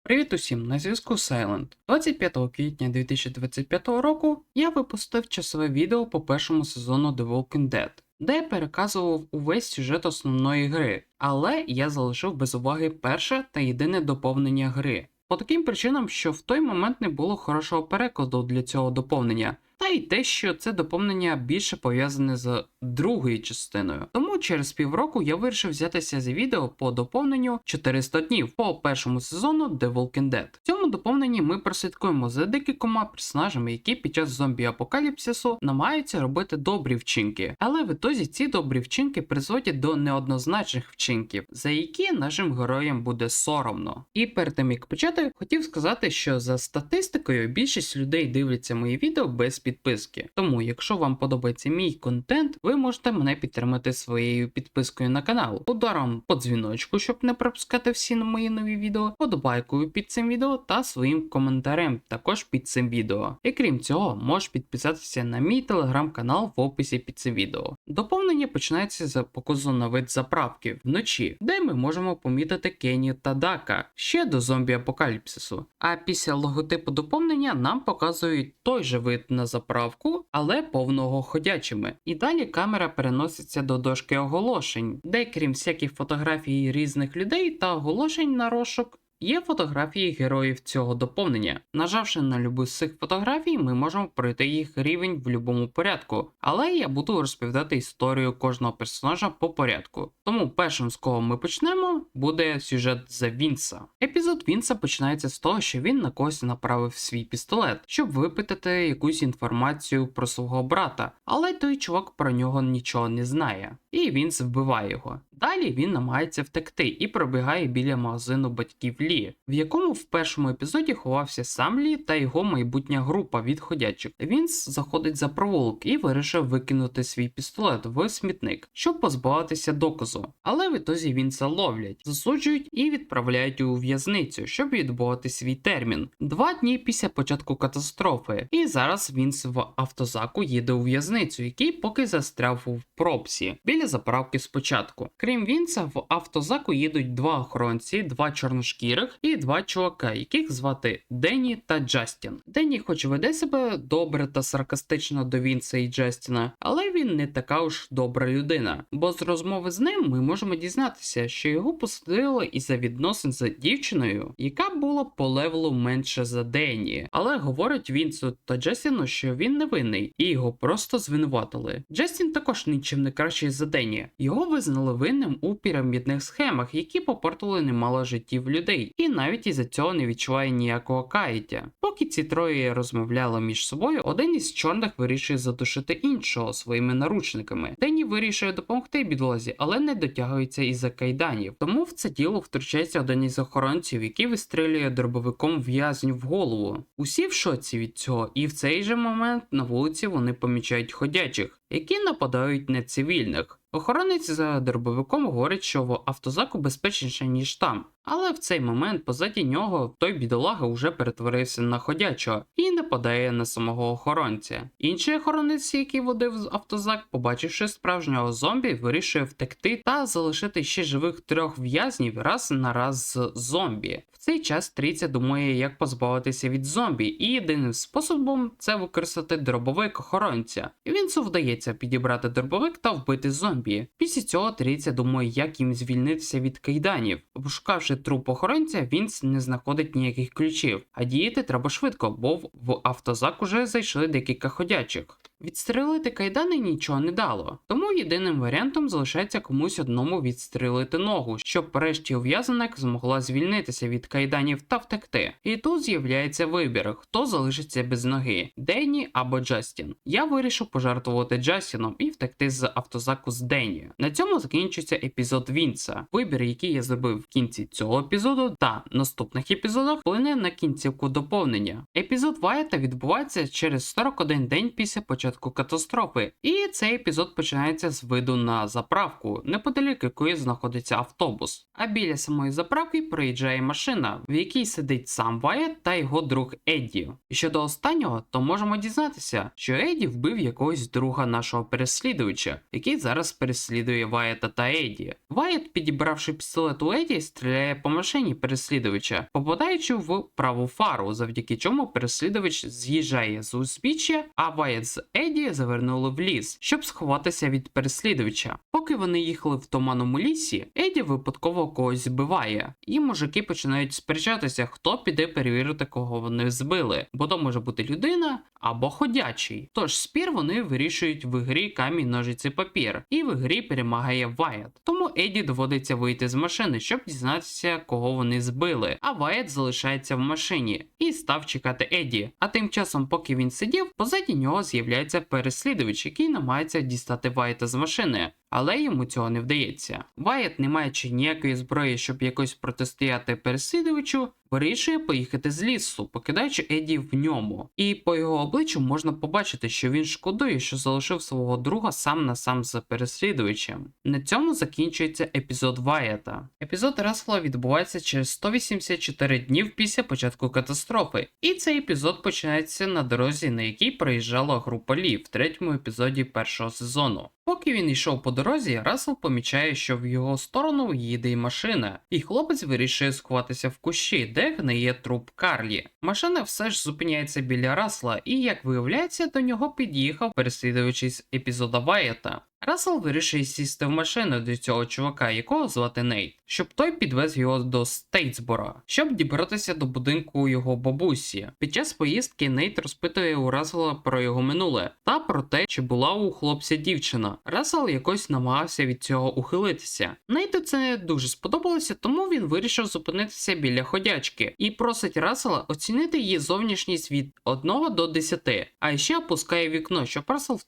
Привіт усім, на зв'язку Silent. 25 квітня 2025 року я випустив часове відео по першому сезону The Walking Dead, де я переказував увесь сюжет основної гри, але я залишив без уваги перше та єдине доповнення гри. По таким причинам, що в той момент не було хорошого перекладу для цього доповнення, та й те, що це доповнення більше пов'язане з другою частиною. Тому через півроку я вирішив взятися за відео по доповненню 400 днів по першому сезону The Walking Dead. В цьому доповненні ми прослідкуємо за декількома персонажами, які під час зомбі-апокаліпсису намагаються робити добрі вчинки, але в ітозі ці добрі вчинки призводять до неоднозначних вчинків, за які нашим героям буде соромно. І перед тим як почати, хотів сказати, що за статистикою більшість людей дивляться мої відео без підписки. Тому, якщо вам подобається мій контент, ви можете мене підтримати своєю підпискою на канал, ударом по дзвіночку, щоб не пропускати всі мої нові відео, подобайкою під цим відео та своїм коментарем також під цим відео. І крім цього, можеш підписатися на мій телеграм-канал в описі під цим відео. Доповнення починається з показу на вид заправки вночі, де ми можемо помітити Кенні та Дака ще до зомбі-апокаліпсису. А після логотипу доповнення нам показують той же вид на заправку, але повного ходячими. І далі камера переноситься до дошки оголошень, де крім всяких фотографій різних людей та оголошень на розшук, є фотографії героїв цього доповнення. Нажавши на любу з цих фотографій, ми можемо пройти їх рівень в будь-якому порядку, але я буду розповідати історію кожного персонажа по порядку. Тому першим, з кого ми почнемо, буде сюжет за Вінса. Епізод Вінса починається з того, що він на когось направив свій пістолет, щоб випитати якусь інформацію про свого брата, але той чувак про нього нічого не знає, і Вінс вбиває його. Далі він намагається втекти і пробігає біля магазину батьків Лі, в якому в першому епізоді ховався сам Лі та його майбутня група відходячих. Вінс заходить за провулок і вирішив викинути свій пістолет в смітник, щоб позбавитися доказу. Але в ітозі Вінса ловлять, засуджують і відправляють у в'язницю, щоб відбувати свій термін. 2 дні після початку катастрофи. І зараз Вінс в автозаку їде у в'язницю, який поки застряв у пробці біля заправки спочатку. Крім Вінса, в автозаку їдуть 2 охоронці, 2 чорношкірих і 2 чувака, яких звати Денні та Джастін. Денні хоч веде себе добре та саркастично до Вінса і Джастіна, але він не така уж добра людина, бо з розмови з ним ми можемо дізнатися, що його посадили із-за відносин з дівчиною, яка була по левелу менше за Денні. Але говорять Вінсу та Джастіну, що він невинний, і його просто звинуватили. Джастін також нічим не кращий за Денні. Його визнали винним у пірамідних схемах, які попортили немало життів людей, і навіть із-за цього не відчуває ніякого каяття. Поки ці троє розмовляли між собою, один із чорних вирішує задушити іншого своїми наручниками. Денні вирішує допомогти бідолазі, але не дотягується із-за кайданів. Тому в це діло втручається один із охоронців, який вистрілює дробовиком в'язню в голову. Усі в шоці від цього, і в цей же момент на вулиці вони помічають ходячих, які нападають на цивільних. Охоронець за дробовиком говорить, що в автозаку безпечніше, ніж там. Але в цей момент позаді нього той бідолага вже перетворився на ходячого і нападає на самого охоронця. Інший охоронець, який водив автозак, побачивши справжнього зомбі, вирішує втекти та залишити ще живих 3 в'язнів раз на раз з зомбі. В цей час трійця думає, як позбавитися від зомбі, і єдиним способом це використати дробовик охоронця. Вінсу вдається підібрати дробовик та вбити зомбі. Після цього трійця думає, як їм звільнитися від кайданів. Пошукавши труп охоронця, Вінс не знаходить ніяких ключів, а діяти треба швидко, бо в автозак уже зайшли декілька ходячих. Відстрелити кайдани нічого не дало, тому єдиним варіантом залишається комусь одному відстрелити ногу, щоб решті ув'язаних змогла звільнитися від кайданів та втекти. І тут з'являється вибір, хто залишиться без ноги – Денні або Джастін. Я вирішив пожертвувати Джастіном і втекти з автозаку з Денні. На цьому закінчується епізод Вінса. Вибір, який я зробив в кінці цього епізоду та наступних епізодах, вплине на кінцівку доповнення. Епізод Вайта відбувається через 41 день після початку початку катастрофи, і цей епізод починається з виду на заправку, неподалік якої знаходиться автобус. А біля самої заправки проїжджає машина, в якій сидить сам Вайет та його друг Едді. І щодо останнього, то можемо дізнатися, що Едді вбив якогось друга нашого переслідувача, який зараз переслідує Вайета та Едді. Вайет, підібравши пістолет у Едді, стріляє по машині переслідувача, попадаючи в праву фару, завдяки чому переслідувач з'їжджає з узбіччя, а Вайет з Едді завернули в ліс, щоб сховатися від переслідувача. Поки вони їхали в туманному лісі, Едді випадково когось збиває, і мужики починають сперечатися, хто піде перевірити, кого вони збили, бо то може бути людина або ходячий. Тож спір вони вирішують в грі камінь, ножиці, папір, і в грі перемагає Вайет. Тому Едді доводиться вийти з машини, щоб дізнатися, кого вони збили, а Вайет залишається в машині і став чекати Едді. А тим часом, поки він сидів, позаді нього з'являється переслідувач, який намагається дістати Вайета з машини. Але йому цього не вдається. Вайет, не маючи ніякої зброї, щоб якось протистояти переслідувачу, вирішує поїхати з лісу, покидаючи Едді в ньому. І по його обличчю можна побачити, що він шкодує, що залишив свого друга сам на сам з переслідувачем. На цьому закінчується епізод Вайета. Епізод Рассела відбувається через 184 днів після початку катастрофи. І цей епізод починається на дорозі, на якій проїжджала група Лі в третьому епізоді першого сезону. Поки він йшов по дорозі, Рассел помічає, що в його сторону їде й машина, і хлопець вирішує сховатися в кущі, де гниє труп Карлі. Машина все ж зупиняється біля Рассела, і, як виявляється, до нього під'їхав переслідувач із епізода Вайета. Рассел вирішує сісти в машину до цього чувака, якого звати Нейт, щоб той підвез його до Стейтсбора, щоб дібратися до будинку його бабусі. Під час поїздки Нейт розпитує у Рассела про його минуле та про те, чи була у хлопця дівчина. Рассел якось намагався від цього ухилитися. Нейту це не дуже сподобалося, тому він вирішив зупинитися біля ходячки і просить Рассела оцінити її зовнішність від 1 до 10, а ще опускає вікно, щоб Рассел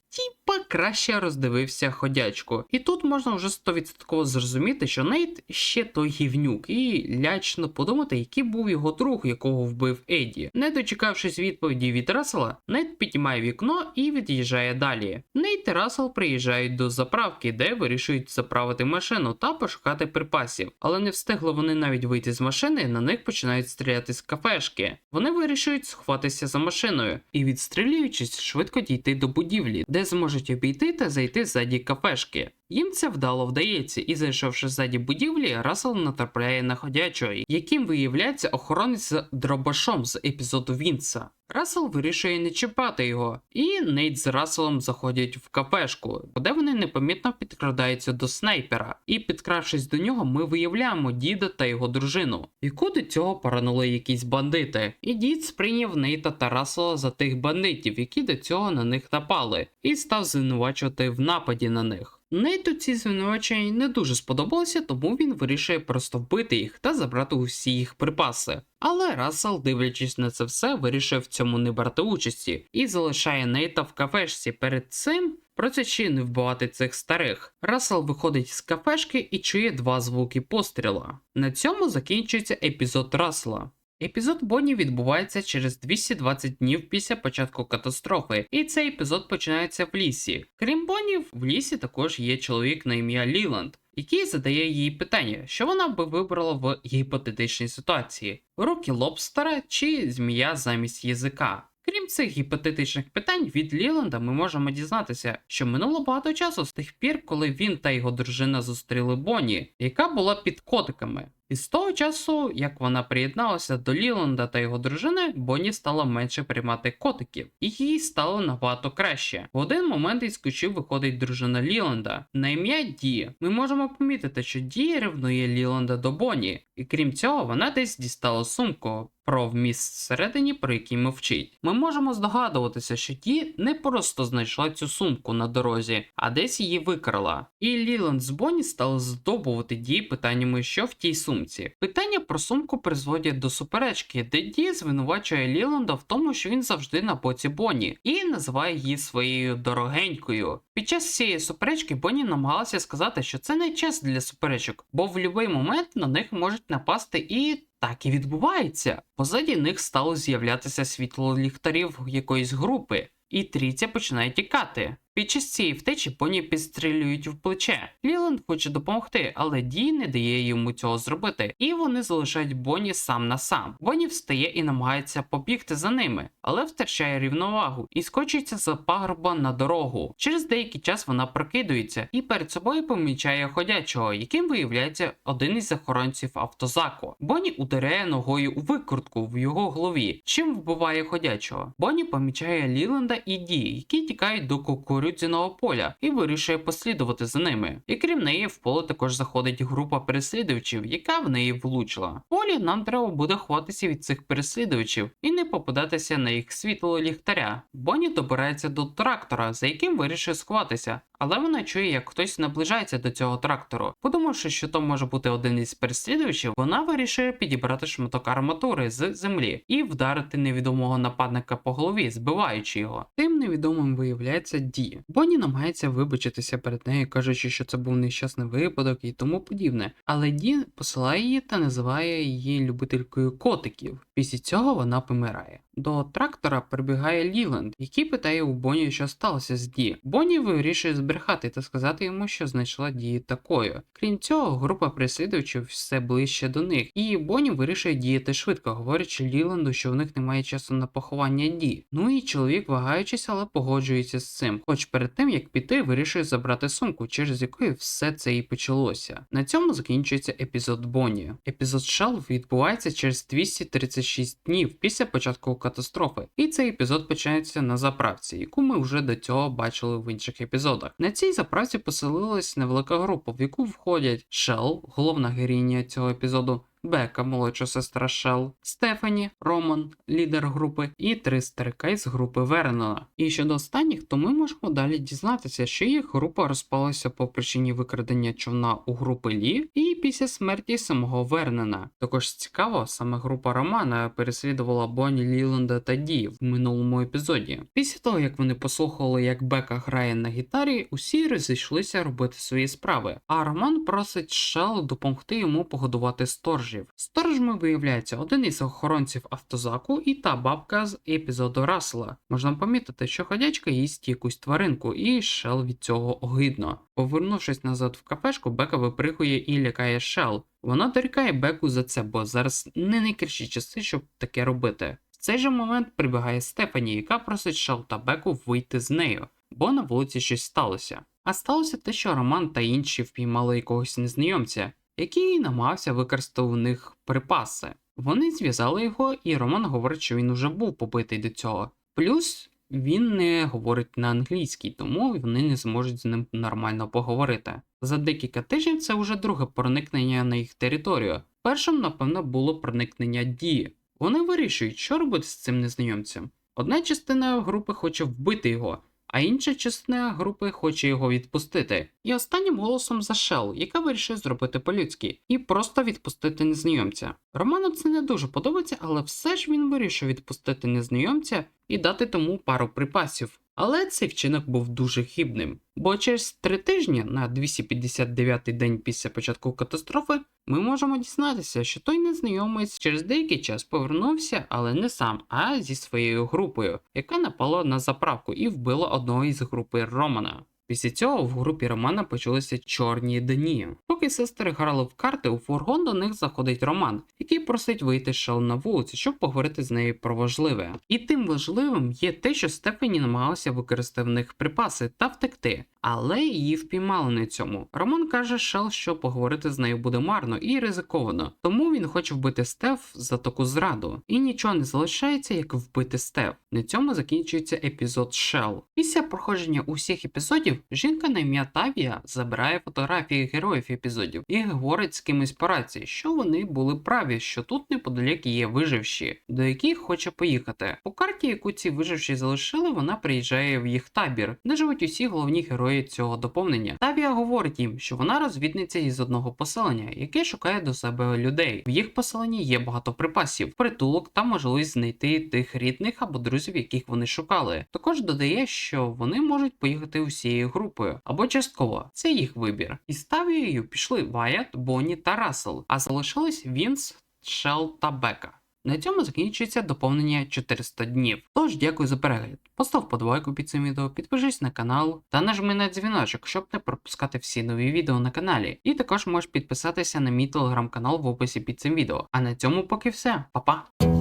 краще роздивився ходячку. І тут можна вже 100% зрозуміти, що Нейт ще той гівнюк, і лячно подумати, який був його друг, якого вбив Едді. Не дочекавшись відповіді від Рассела, Нейт піднімає вікно і від'їжджає далі. Нейт і Рассел приїжджають до заправки, де вирішують заправити машину та пошукати припасів. Але не встигли вони навіть вийти з машини, на них починають стріляти з кафешки. Вони вирішують сховатися за машиною і, відстрілюючись, швидко дійти до будівлі, де зможуть обійти та зайти ззаді кафешки. Їм це вдало вдається, і зайшовши ззаді будівлі, Рассел натрапляє на ходячого, яким виявляється охоронець з дробашом з епізоду Вінса. Рассел вирішує не чіпати його, і Нейт з Расселом заходять в кафешку, де вони непомітно підкрадаються до снайпера, і підкравшись до нього, ми виявляємо діда та його дружину, яку до цього поранили якісь бандити. І дід сприйняв Нейта та Рассела за тих бандитів, які до цього на них напали, і став звинувачувати в нападі на них. Нейту ці звинувачення не дуже сподобалося, тому він вирішує просто вбити їх та забрати усі їх припаси. Але Рассел, дивлячись на це все, вирішив в цьому не брати участі і залишає Нейта в кафешці. Перед цим просячи не вбивати цих старих. Рассел виходить з кафешки і чує 2 звуки постріла. На цьому закінчується епізод Рассела. Епізод Бонні відбувається через 220 днів після початку катастрофи, і цей епізод починається в лісі. Крім Бонні, в лісі також є чоловік на ім'я Ліланд, який задає їй питання, що вона би вибрала в гіпотетичній ситуації – руки лобстера чи змія замість язика. Крім цих гіпотетичних питань, від Ліланда ми можемо дізнатися, що минуло багато часу з тих пір, коли він та його дружина зустріли Бонні, яка була під котиками. І з того часу, як вона приєдналася до Ліланда та його дружини, Бонні стала менше приймати котиків, і їй стало набагато краще. В один момент із кущів виходить дружина Ліланда на ім'я Ді. Ми можемо помітити, що Ді ревнує Ліланда до Бонні, і крім цього, вона десь дістала сумку про вміст всередині, про який мовчить. Ми можемо здогадуватися, що Ді не просто знайшла цю сумку на дорозі, а десь її викрала. І Ліланд з Бонні стали здобувати Ді питаннями, що в тій сумці. Питання про сумку призводять до суперечки, де Ді звинувачує Ліланда в тому, що він завжди на боці Бонні, і називає її своєю дорогенькою. Під час цієї суперечки Бонні намагалася сказати, що це не час для суперечок, бо в будь-який момент на них можуть напасти, і так і відбувається. Позаді них стало з'являтися світло ліхтарів якоїсь групи, і трійця починає тікати. Під час цієї втечі Бонні підстрілюють в плече. Ліланд хоче допомогти, але Ді не дає йому цього зробити, і вони залишають Бонні сам на сам. Бонні встає і намагається побігти за ними, але втрачає рівновагу і скочується за пагорба на дорогу. Через деякий час вона прокидується і перед собою помічає ходячого, яким виявляється один із охоронців автозаку. Бонні ударяє ногою у викрутку в його голові, чим вбиває ходячого. Бонні помічає Ліланда і Ді, які тікають до кукурудзяного поля, і вирішує послідувати за ними. І крім неї, в поле також заходить група переслідувачів, яка в неї влучила. В полі нам треба буде ховатися від цих переслідувачів і не попадатися на їх світло ліхтаря. Бонні добирається до трактора, за яким вирішує сховатися. Але вона чує, як хтось наближається до цього трактору. Подумавши, що то може бути один із переслідувачів, вона вирішує підібрати шматок арматури з землі і вдарити невідомого нападника по голові, збиваючи його. Тим невідомим виявляється Ді. Бонні намагається вибачитися перед нею, кажучи, що це був нещасний випадок і тому подібне. Але Ді посилає її та називає її любителькою котиків. Після цього вона помирає. До трактора прибігає Ліланд, який питає у Бонні, що сталося з Ді. Бонні вирішує збрехати та сказати йому, що знайшла Ді такою. Крім цього, група переслідувачів все ближче до них, і Бонні вирішує діяти швидко, говорячи Ліланду, що в них немає часу на поховання Ді. Ну і чоловік, вагаючись, але погоджується з цим. Хоч перед тим, як піти, вирішує забрати сумку, через яку все це і почалося. На цьому закінчується епізод Бонні. Епізод Шел відбувається через 236 днів після початку катастрофи, і цей епізод починається на заправці, яку ми вже до цього бачили в інших епізодах. На цій заправці поселилась невелика група, в яку входять Шел, головна героїня цього епізоду, Бека, молодша сестра Шел, Стефані, Роман, лідер групи, і 3 старика із групи Вернона. І щодо останніх, то ми можемо далі дізнатися, що їх група розпалася по причині викрадення човна у групи Лі і після смерті самого Вернона. Також цікаво, саме група Романа переслідувала Бонні, Ліланда та Ді в минулому епізоді. Після того, як вони послухали, як Бека грає на гітарі, усі розійшлися робити свої справи, а Роман просить Шел допомогти йому погодувати сторожів. Сторожами виявляється один із охоронців автозаку і та бабка з епізоду Рассела. Можна помітити, що ходячка їсть якусь тваринку, і Шел від цього огидно. Повернувшись назад в кафешку, Бека випригує і лякає Шел. Вона дорікає Беку за це, бо зараз не найкращі часи, щоб таке робити. В цей же момент прибігає Стефані, яка просить Шел та Беку вийти з нею, бо на вулиці щось сталося. А сталося те, що Роман та інші впіймали якогось незнайомця, який намагався використати у них припаси. Вони зв'язали його, і Роман говорить, що він уже був побитий до цього. Плюс він не говорить на англійській, тому вони не зможуть з ним нормально поговорити. За декілька тижнів це вже друге проникнення на їх територію. Першим, напевно, було проникнення Ді. Вони вирішують, що робити з цим незнайомцем. Одна частина групи хоче вбити його, а інша частина групи хоче його відпустити. І останнім голосом за Шел, яка вирішує зробити по-людськи і просто відпустити незнайомця. Роману це не дуже подобається, але все ж він вирішує відпустити незнайомця і дати тому пару припасів. Але цей вчинок був дуже хибним, бо через 3 тижні, на 259-й день після початку катастрофи, ми можемо дізнатися, що той незнайомець через деякий час повернувся, але не сам, а зі своєю групою, яка напала на заправку і вбила одного із групи Романа. Після цього в групі Романа почалися чорні дні. Поки сестри грали в карти, у фургон до них заходить Роман, який просить вийти Шел на вулицю, щоб поговорити з нею про важливе. І тим важливим є те, що Стефані намагалася використати в них припаси та втекти, але її впіймали на цьому. Роман каже Шел, що поговорити з нею буде марно і ризиковано, тому він хоче вбити Стеф за таку зраду. І нічого не залишається, як вбити Стеф. На цьому закінчується епізод Шел. Після проходження усіх епізодів, жінка на ім'я Тавія забирає фотографії героїв епізодів і говорить з кимось по рації, що вони були праві, що тут неподалік є виживші, до яких хоче поїхати. По карті, яку ці виживші залишили, вона приїжджає в їх табір, де живуть усі головні герої цього доповнення. Тавія говорить їм, що вона розвідниця із одного поселення, яке шукає до себе людей. В їх поселенні є багато припасів, притулок та можливість знайти тих рідних або друзів, яких вони шукали. Також додає, що вони можуть поїхати усією групою, або частково. Це їх вибір. Із Тавією пішли Вайат, Бонні та Рассел, а залишились Вінс, Шел та Бека. На цьому закінчується доповнення 400 днів. Тож, дякую за перегляд. Постав подобайку під цим відео, підпишись на канал та нажми на дзвіночок, щоб не пропускати всі нові відео на каналі. І також можеш підписатися на мій телеграм-канал в описі під цим відео. А на цьому поки все. Па-па!